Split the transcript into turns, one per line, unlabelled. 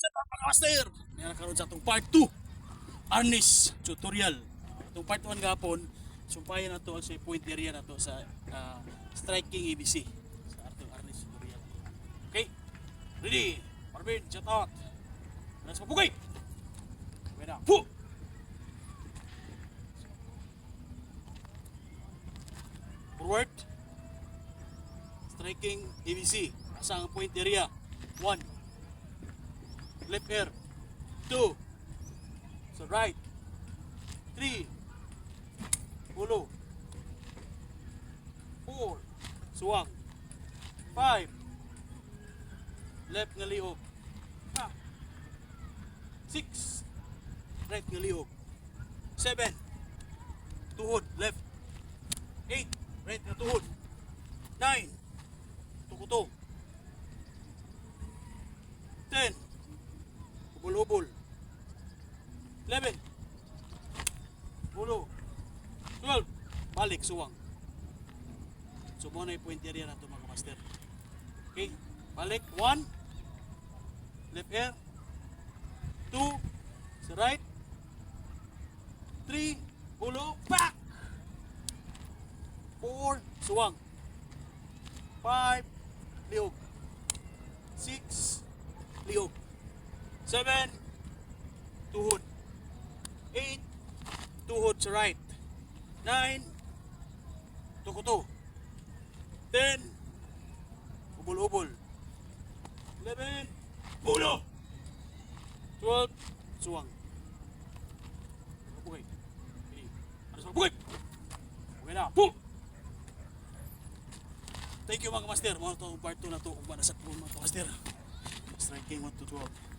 sa Master! Mayroon karon sa itong part 2 Arnis tutorial. Itong part 1 gapon, sumpayan na to sa point area na to sa striking ABC sa atong Arnis tutorial. Okay? Ready? Marvin, shout out! Let's go, pugay! Okay na, pu! Forward. Striking ABC. Asa ang point area? 1. Left air. 2. So right. 3. Pulo. 4. Suwang. 5. Left nga liog. 6. Right nga liog. 7. Tuhod. Left. 8. Right nga tuhod. 9. Tukuto. 10. Hubol-hubol. 11. Pulo. 12. Balik, suwang. So, muna yung point area na ito mga master. Okay. Balik. 1. Left air. 2. Sa right. 3. Pulo. Back. 4. Suwang. 5. Liog. 6. Liog. 7. Tuhod. 8. Tuhod sa right. 9. Tukuto. 10. Ubol-ubol. 11. Pulo. 12. Suwang. Pugay. Ano sa pugay? Pugay na. Pu! Thank you mga master. Mga itong part 2 na ito kung ba nasa mga master. Striking 1 to 12.